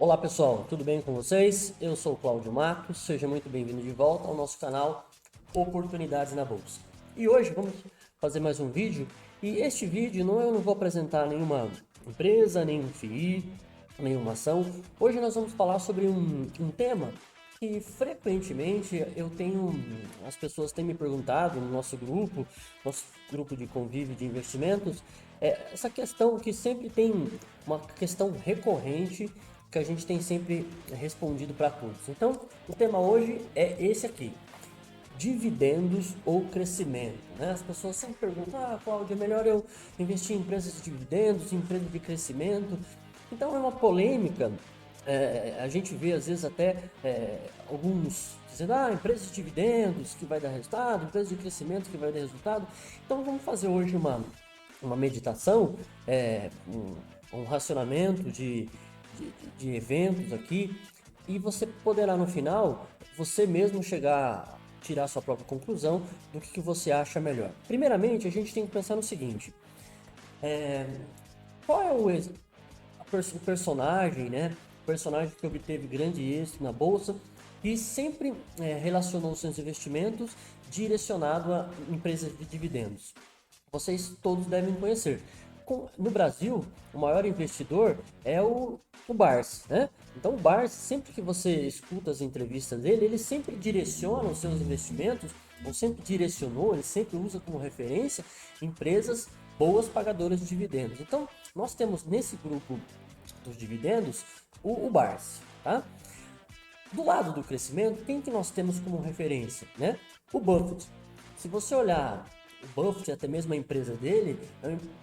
Olá pessoal, tudo bem com vocês? Eu sou o Cláudio Matos, seja muito bem-vindo de volta ao nosso canal Oportunidades na Bolsa. E hoje vamos fazer mais um vídeo, e este vídeo eu não vou apresentar nenhuma empresa, nenhum FII, nenhuma ação. Hoje nós vamos falar sobre um tema que frequentemente as pessoas têm me perguntado no nosso grupo de convívio de investimentos, essa questão que sempre tem uma questão recorrente que a gente tem sempre respondido para todos. Então, o tema hoje é esse aqui: dividendos ou crescimento, né? As pessoas sempre perguntam: Cláudio, é melhor eu investir em empresas de dividendos, em empresas de crescimento? Então, é uma polêmica. A gente vê às vezes até alguns dizendo: empresas de dividendos que vai dar resultado, empresas de crescimento que vai dar resultado. Então, vamos fazer hoje uma meditação, um racionamento de eventos aqui, e você poderá no final, você mesmo tirar sua própria conclusão do que você acha melhor. Primeiramente, a gente tem que pensar no seguinte: qual é o personagem, né? O personagem que obteve grande êxito na bolsa e sempre relacionou seus investimentos direcionado a empresas de dividendos. Vocês todos devem conhecer. No Brasil, o maior investidor é o Barsi, né? Então o Barsi, sempre que você escuta as entrevistas dele, ele sempre direciona os seus investimentos, ou sempre direcionou, ele sempre usa como referência empresas boas pagadoras de dividendos. Então nós temos nesse grupo dos dividendos o Barsi, tá? Do lado do crescimento, quem que nós temos como referência, né? O Buffett. Se você olhar o Buffett, até mesmo a empresa dele,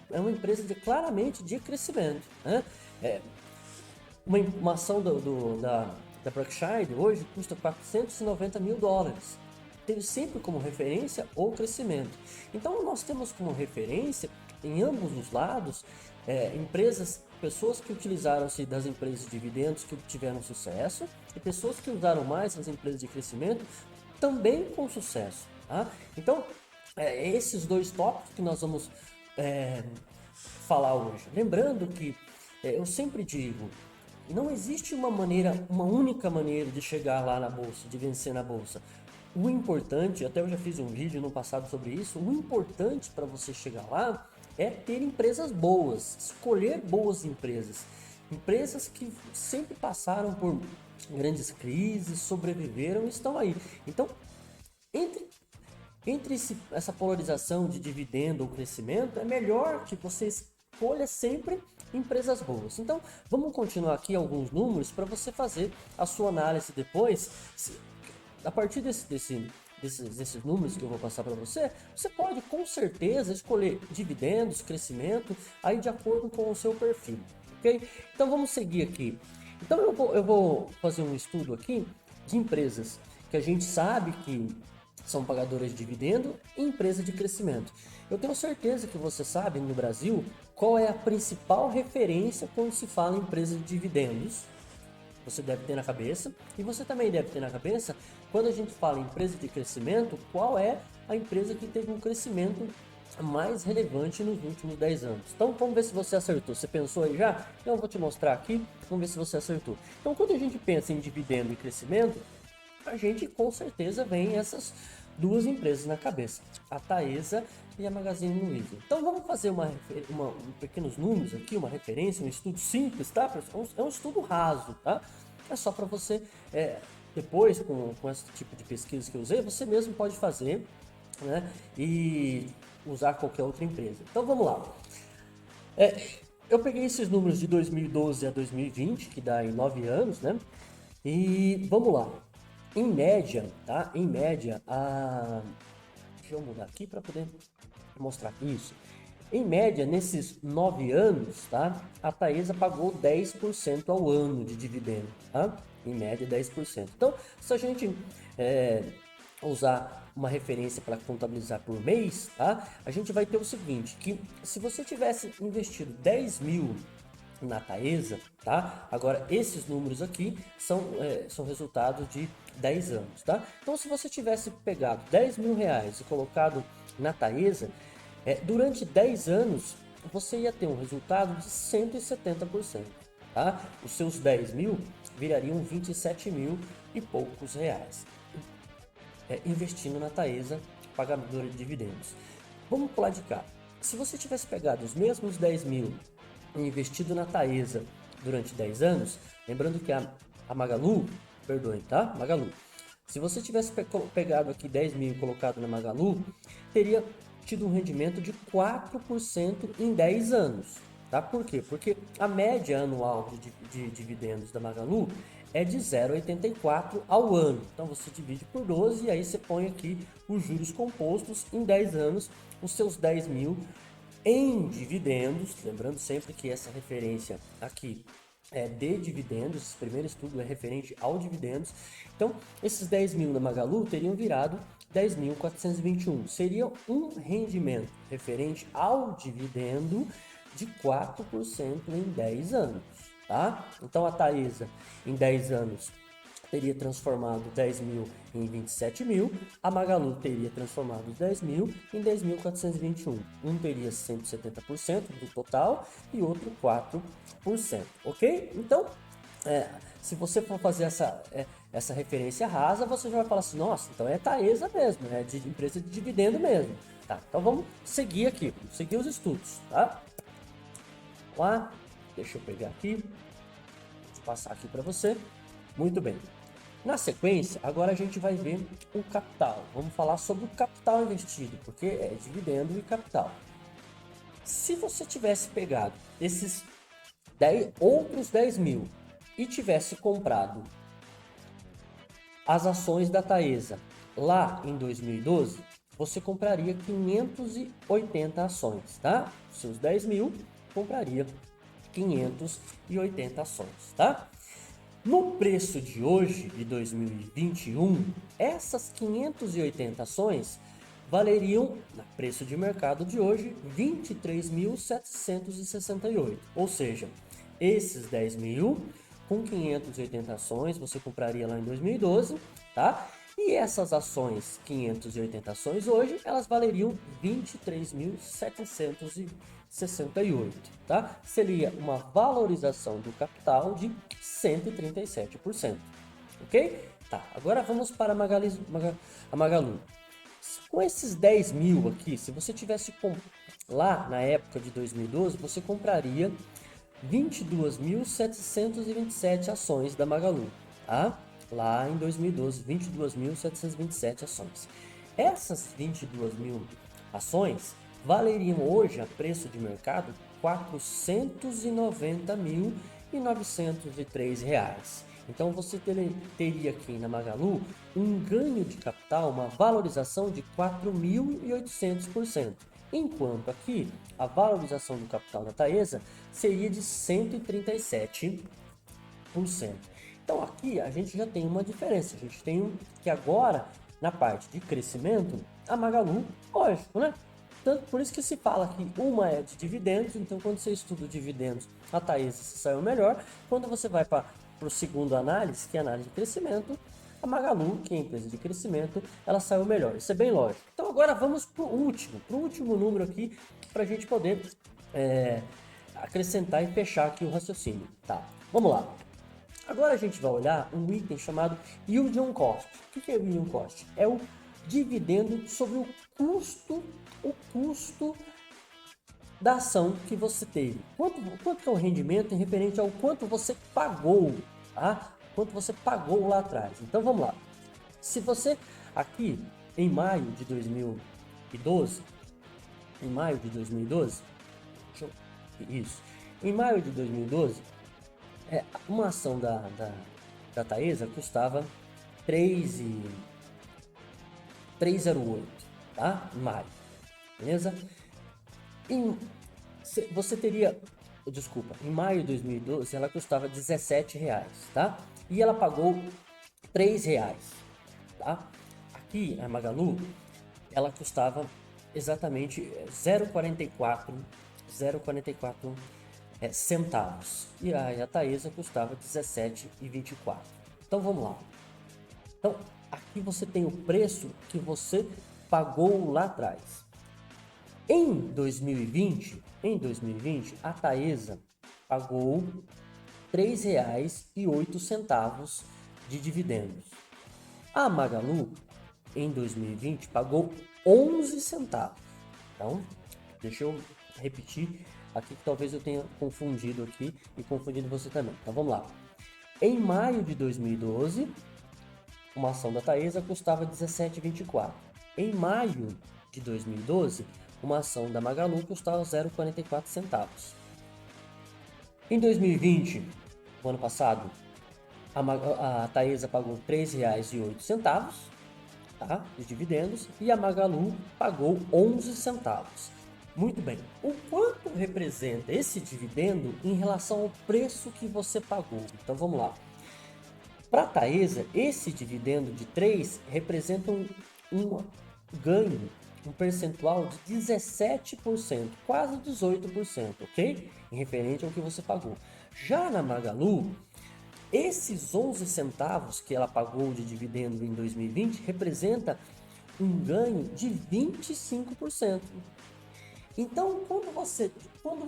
é uma empresa claramente de crescimento, né? Uma ação da Berkshire hoje custa $490 mil. Teve sempre como referência o crescimento. Então nós temos como referência em ambos os lados pessoas que utilizaram-se das empresas de dividendos que tiveram sucesso, e pessoas que usaram mais as empresas de crescimento também com sucesso, tá? Então esses dois tópicos que nós vamos falar hoje. Lembrando que eu sempre digo: não existe uma única maneira de chegar lá na bolsa, de vencer na bolsa. O importante, até eu já fiz um vídeo no passado sobre isso, o importante para você chegar lá é ter empresas boas, escolher boas empresas. Empresas que sempre passaram por grandes crises, sobreviveram e estão aí. Então, entre essa polarização de dividendo ou crescimento, é melhor que você escolha sempre empresas boas. Então, vamos continuar aqui alguns números para você fazer a sua análise depois. A partir desses números que eu vou passar para você, você pode com certeza escolher dividendos, crescimento, aí de acordo com o seu perfil, ok? Então vamos seguir aqui. Então eu vou fazer um estudo aqui de empresas que a gente sabe que são pagadoras de dividendo e empresa de crescimento. Eu tenho certeza que você sabe no Brasil qual é a principal referência quando se fala em empresa de dividendos. Você deve ter na cabeça, e você também deve ter na cabeça, quando a gente fala em empresa de crescimento, qual é a empresa que teve um crescimento mais relevante nos últimos 10 anos. Então vamos ver se você acertou. Você pensou aí já? Então eu vou te mostrar aqui, vamos ver se você acertou. Então quando a gente pensa em dividendo e crescimento, a gente com certeza vem essas duas empresas na cabeça: a Taesa e a Magazine Luiza. Então vamos fazer pequenos números aqui, uma referência, um estudo simples, tá, pessoal? É um estudo raso, tá? É só para você, depois com esse tipo de pesquisa que eu usei, você mesmo pode fazer, né? E usar qualquer outra empresa. Então vamos lá. Eu peguei esses números de 2012 a 2020, que dá em 9 anos, né? E vamos lá. Em média, tá? Em média, deixa eu mudar aqui para poder mostrar isso. Em média, nesses 9 anos, tá? A Taesa pagou 10% ao ano de dividendo, tá? Em média, 10%. Então, se a gente usar uma referência para contabilizar por mês, tá? A gente vai ter o seguinte: que se você tivesse investido 10 mil na Taesa, tá? Agora, esses números aqui são resultados de 10 anos, tá? Então, se você tivesse pegado 10 mil reais e colocado na Taesa, durante 10 anos, você ia ter um resultado de 170%. tá? Os seus 10 mil virariam 27 mil e poucos reais. Investindo na Taesa, pagadora de dividendos. Vamos pular de cá. Se você tivesse pegado os mesmos 10 mil e investido na Taesa durante 10 anos, lembrando que a Magalu, perdoem, tá? Magalu. Se você tivesse pegado aqui 10 mil e colocado na Magalu, teria tido um rendimento de 4% em 10 anos. Tá? Por quê? Porque a média anual de dividendos da Magalu é de 0,84 ao ano. Então você divide por 12 e aí você põe aqui os juros compostos em 10 anos, os seus 10 mil em dividendos. Lembrando sempre que essa referência aqui é de dividendos, esse primeiro estudo é referente ao dividendos. Então, esses 10 mil na Magalu teriam virado 10.421. Seria um rendimento referente ao dividendo de 4% em 10 anos, tá? Então, a Taesa, em 10 anos, teria transformado 10 mil em 27 mil, a Magalu teria transformado 10 mil em 10.421. Um teria 170% do total e outro 4%, ok? Então, se você for fazer essa referência rasa, você já vai falar assim, nossa, então é Taesa mesmo, é de empresa de dividendo mesmo. Tá, então vamos seguir aqui, vamos seguir os estudos, tá? Vamos lá, deixa eu pegar aqui, vou passar aqui para você. Muito bem. Na sequência, agora a gente vai ver o capital. Vamos falar sobre o capital investido, porque é dividendo e capital. Se você tivesse pegado esses outros 10 mil e tivesse comprado as ações da Taesa lá em 2012, você compraria 580 ações, tá? Os seus 10 mil compraria 580 ações, tá? No preço de hoje, de 2021, essas 580 ações valeriam, no preço de mercado de hoje, 23.768. Ou seja, esses 10 mil com 580 ações você compraria lá em 2012, tá? E essas ações, 580 ações hoje, elas valeriam 23.768, tá? Seria uma valorização do capital de 137%, ok? Tá, agora vamos para a Magalu. Com esses 10 mil aqui, se você tivesse lá na época de 2012, você compraria 22.727 ações da Magalu, tá? Lá em 2012, 22.727 ações. Essas 22 mil ações valeriam hoje, a preço de mercado, R$ 490.903 reais. Então você teria aqui na Magalu um ganho de capital, uma valorização de 4.800%. Enquanto aqui a valorização do capital da Taesa seria de 137%. Então aqui a gente já tem uma diferença. A gente tem que agora, na parte de crescimento, a Magalu, lógico, né? Tanto por isso que se fala que uma é de dividendos, então quando você estuda dividendos, a Taesa saiu melhor. Quando você vai para o segundo análise, que é a análise de crescimento, a Magalu, que é a empresa de crescimento, ela saiu melhor. Isso é bem lógico. Então agora vamos para o último número aqui, para a gente poder acrescentar e fechar aqui o raciocínio. Tá, vamos lá. Agora a gente vai olhar um item chamado Yield on Cost. O que é o Yield on Cost? É o dividendo sobre o custo da ação que você teve. Quanto é o rendimento em referente ao quanto você pagou, tá? Quanto você pagou lá atrás. Então vamos lá. Se você aqui em maio de 2012, em maio de 2012, uma ação da Taesa custava 3,08, tá? Em maio, beleza? Você teria, em maio de 2012 ela custava R$17, tá? E ela pagou R$3, tá? Aqui a Magalu, ela custava exatamente 0,44 centavos. E a Taesa custava R$17,24. Então vamos lá. Então aqui você tem o preço que você pagou lá atrás. Em 2020, a Taesa pagou R$ 3,08 de dividendos. A Magalu, em 2020, pagou 11 centavos. Então, deixa eu repetir aqui que talvez eu tenha confundido aqui e confundido você também. Então, vamos lá. Em maio de 2012, uma ação da Taesa custava R$ 17,24. Em maio de 2012, uma ação da Magalu custava 0,44 centavos. Em 2020, o ano passado, a Taesa pagou R$ 3,08, tá, de dividendos, e a Magalu pagou 11 centavos. Muito bem, o quanto representa esse dividendo em relação ao preço que você pagou? Então vamos lá. Para a Taesa, esse dividendo de 3 representa um ganho, um percentual de 17%, quase 18%, ok? Em referente ao que você pagou. Já na Magalu, esses 11 centavos que ela pagou de dividendo em 2020 representa um ganho de 25%. Então, quando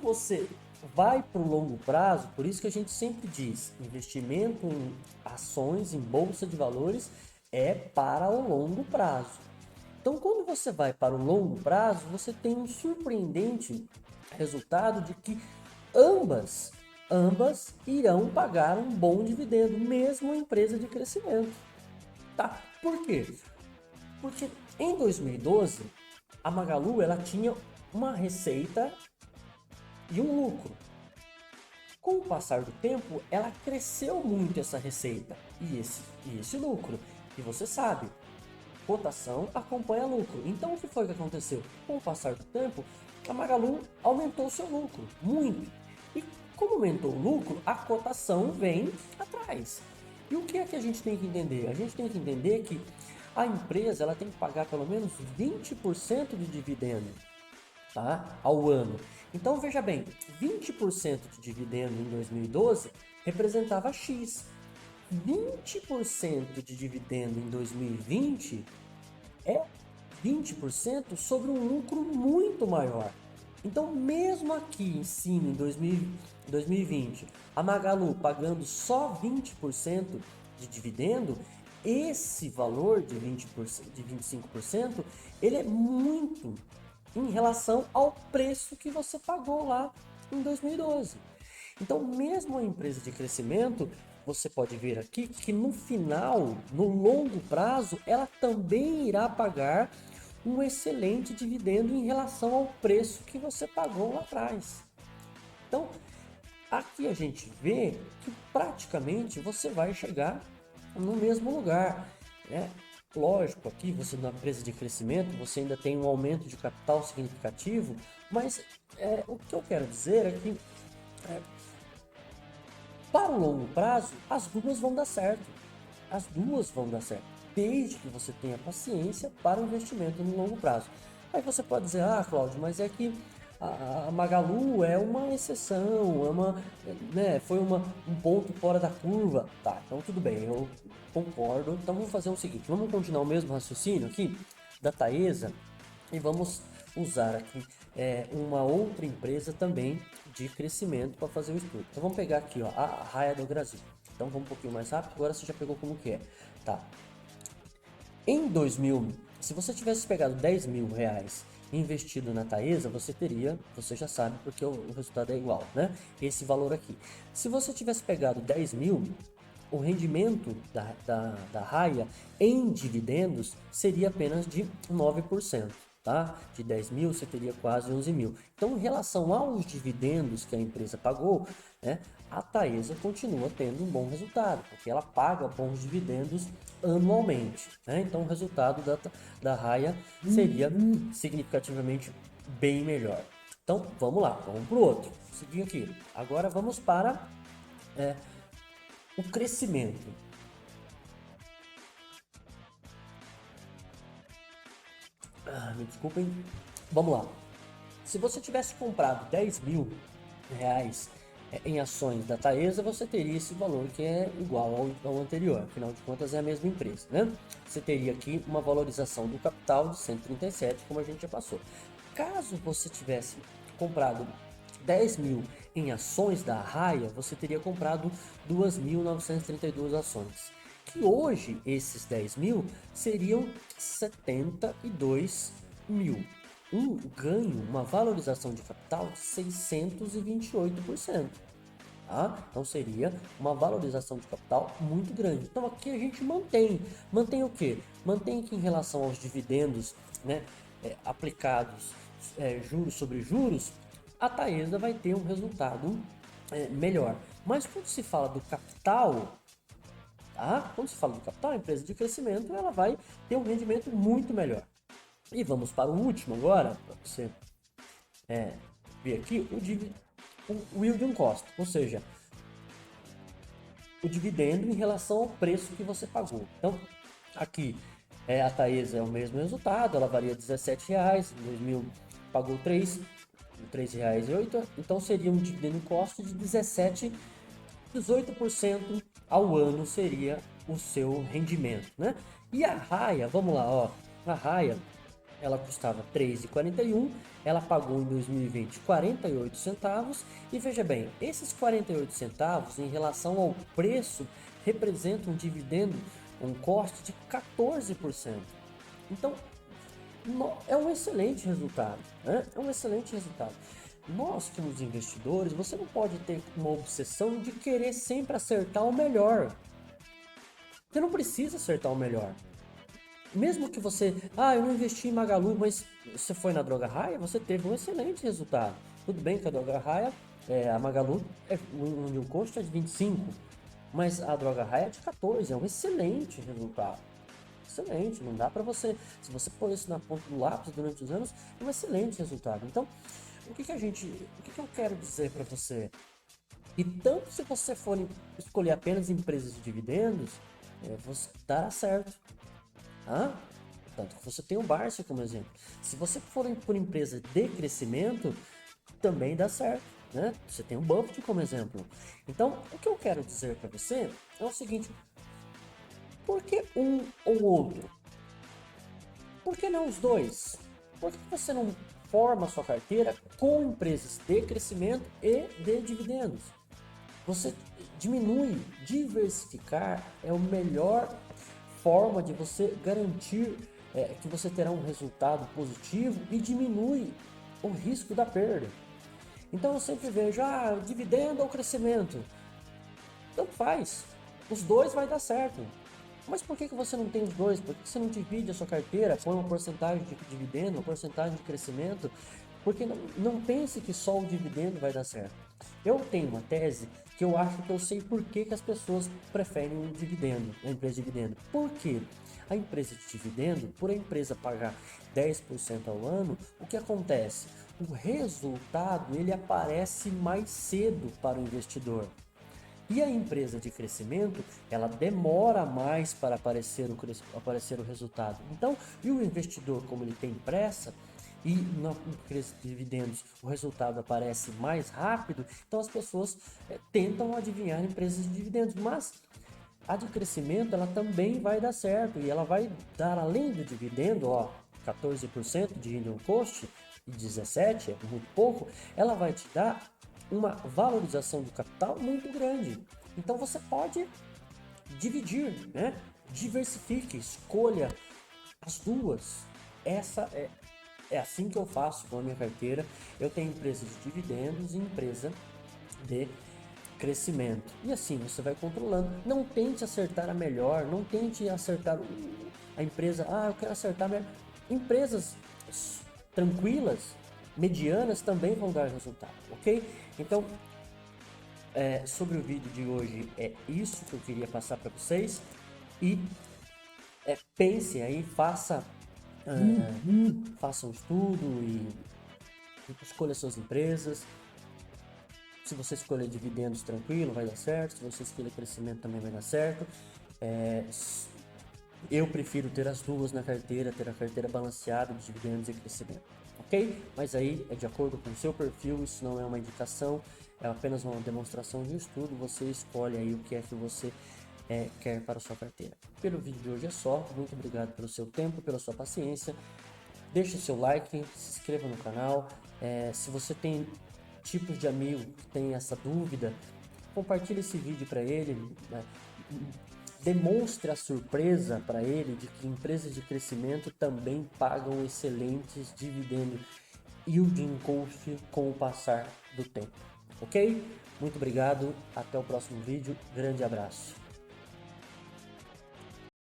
você vai para o longo prazo, por isso que a gente sempre diz, investimento em ações, em bolsa de valores, é para o longo prazo. Então, quando você vai para o longo prazo, você tem um surpreendente resultado de que ambas irão pagar um bom dividendo, mesmo a empresa de crescimento. Tá? Por quê? Porque em 2012, a Magalu ela tinha uma receita e um lucro. Com o passar do tempo, ela cresceu muito essa receita e esse lucro. E você sabe, cotação acompanha lucro. Então o que foi que aconteceu? Com o passar do tempo, a Magalu aumentou seu lucro muito. E como aumentou o lucro, a cotação vem atrás. E o que é que a gente tem que entender? A gente tem que entender que a empresa ela tem que pagar pelo menos 20% de dividendo, tá, ao ano. Então veja bem, 20% de dividendo em 2012 representava X. 20% de dividendo em 2020 é 20% sobre um lucro muito maior. Então, mesmo aqui em cima, em 2020, a Magalu pagando só 20% de dividendo, esse valor de 20%, de 25%, ele é muito em relação ao preço que você pagou lá em 2012. Então, mesmo a empresa de crescimento, você pode ver aqui que no final, no longo prazo, ela também irá pagar um excelente dividendo em relação ao preço que você pagou lá atrás. Então, aqui a gente vê que praticamente você vai chegar no mesmo lugar, né? Lógico, aqui você numa empresa de crescimento, você ainda tem um aumento de capital significativo, mas o que eu quero dizer é que para o longo prazo, as duas vão dar certo. As duas vão dar certo, desde que você tenha paciência para o investimento no longo prazo. Aí você pode dizer, ah, Cláudio, mas é que a Magalu é uma exceção, foi um ponto fora da curva. Tá, então tudo bem, eu concordo. Então vamos fazer o seguinte, vamos continuar o mesmo raciocínio aqui da Taesa e vamos usar aqui uma outra empresa também de crescimento para fazer o estudo. Então vamos pegar aqui, ó, a Raia do Brasil. Então vamos um pouquinho mais rápido, agora você já pegou como que é. Tá. Em 2000, se você tivesse pegado 10 mil reais investido na Taesa, você já sabe porque o resultado é igual, né? Esse valor aqui. Se você tivesse pegado 10 mil, o rendimento da Raia em dividendos seria apenas de 9%. Tá? De 10 mil você teria quase 11 mil. Então, em relação aos dividendos que a empresa pagou, né, a Taesa continua tendo um bom resultado, porque ela paga bons dividendos anualmente. Né? Então, o resultado da Raia seria significativamente bem melhor. Então, vamos lá, vamos para o outro. Seguir aqui. Agora vamos para o crescimento. Me desculpem. Vamos lá. Se você tivesse comprado 10 mil reais em ações da Taesa, você teria esse valor que é igual ao anterior. Afinal de contas, é a mesma empresa, né? Você teria aqui uma valorização do capital de 137, como a gente já passou. Caso você tivesse comprado 10 mil em ações da Arraia, você teria comprado 2.932 ações. Que hoje, esses 10 mil seriam 72 mil. Um ganho, uma valorização de capital de 628%. Tá? Então seria uma valorização de capital muito grande. Então aqui a gente mantém o quê? Mantém que em relação aos dividendos, né, aplicados, juros sobre juros, a Taesa vai ter um resultado melhor. Mas quando se fala do capital, tá? Quando se fala do capital, a empresa de crescimento ela vai ter um rendimento muito melhor. E vamos para o último agora, para você ver aqui o yield on cost, ou seja, o dividendo em relação ao preço que você pagou. Então, aqui a Taesa é o mesmo resultado, ela varia R$17, em 2000 pagou R$3,08, então seria um dividendo cost de 18% ao ano seria o seu rendimento, né? E a Raia, vamos lá, ó, a Raia ela custava R$3,41, ela pagou em 2020 48 centavos e veja bem, esses 48 centavos em relação ao preço representam um dividendo, um custo de 14%. Então, é um excelente resultado, né? É um excelente resultado. Nós, como investidores, você não pode ter uma obsessão de querer sempre acertar o melhor. Você não precisa acertar o melhor. Mesmo que você, eu não investi em Magalu, mas você foi na Droga Raia, você teve um excelente resultado. Tudo bem que a Droga Raia, a Magalu, o custo é de 25, mas a Droga Raia é de 14, é um excelente resultado. Excelente, não dá para você, se você pôr isso na ponta do lápis durante os anos, é um excelente resultado. Então, o que eu quero dizer para você? E tanto se você for escolher apenas empresas de dividendos, você dará certo. Tá? Tanto que você tem o Barça como exemplo. Se você for por empresa de crescimento, também dá certo. Né? Você tem o Buffett como exemplo. Então, o que eu quero dizer para você é o seguinte: por que um ou outro? Por que não os dois? Por que você não forma a sua carteira com empresas de crescimento e de dividendos? Você diversificar é a melhor forma de você garantir que você terá um resultado positivo e diminui o risco da perda. Então eu sempre vejo, dividendo ou crescimento. Tanto faz. Os dois vai dar certo. Mas por que você não tem os dois? Por que você não divide a sua carteira, põe uma porcentagem de dividendo, uma porcentagem de crescimento? Porque não pense que só o dividendo vai dar certo. Eu tenho uma tese que eu acho que eu sei por que as pessoas preferem o dividendo, a empresa de dividendo. Por quê? A empresa de dividendo, por a empresa pagar 10% ao ano, o que acontece? O resultado ele aparece mais cedo para o investidor. E a empresa de crescimento, ela demora mais para aparecer o resultado. Então, e o investidor, como ele tem pressa, e na empresa de dividendos o resultado aparece mais rápido, então as pessoas tentam adivinhar empresas de dividendos, mas a de crescimento ela também vai dar certo e ela vai dar, além do dividendo, 14% de yield on cost e 17 é muito pouco, ela vai te dar uma valorização do capital muito grande. Então você pode dividir, né? Diversifique, escolha as duas. Essa é assim que eu faço com a minha carteira. Eu tenho empresa de dividendos e empresa de crescimento. E assim você vai controlando. Não tente acertar a melhor, não tente acertar a empresa. Eu quero acertar a melhor. Empresas tranquilas, medianas também vão dar resultado, ok? Então, sobre o vídeo de hoje é isso que eu queria passar para vocês e pense aí, faça um estudo e escolha suas empresas. Se você escolher dividendos tranquilo, vai dar certo. Se você escolher crescimento, também vai dar certo. Eu prefiro ter as duas na carteira, ter a carteira balanceada de dividendos e crescimento, ok? Mas aí é de acordo com o seu perfil, isso não é uma indicação, é apenas uma demonstração de estudo. Você escolhe aí o que é que você quer para a sua carteira. Pelo vídeo de hoje é só. Muito obrigado pelo seu tempo, pela sua paciência. Deixe o seu like, se inscreva no canal. Se você tem tipos de amigo que tem essa dúvida, compartilhe esse vídeo para ele, né? Demonstre a surpresa para ele de que empresas de crescimento também pagam excelentes dividendos yield income com o passar do tempo, ok? Muito obrigado, até o próximo vídeo, grande abraço.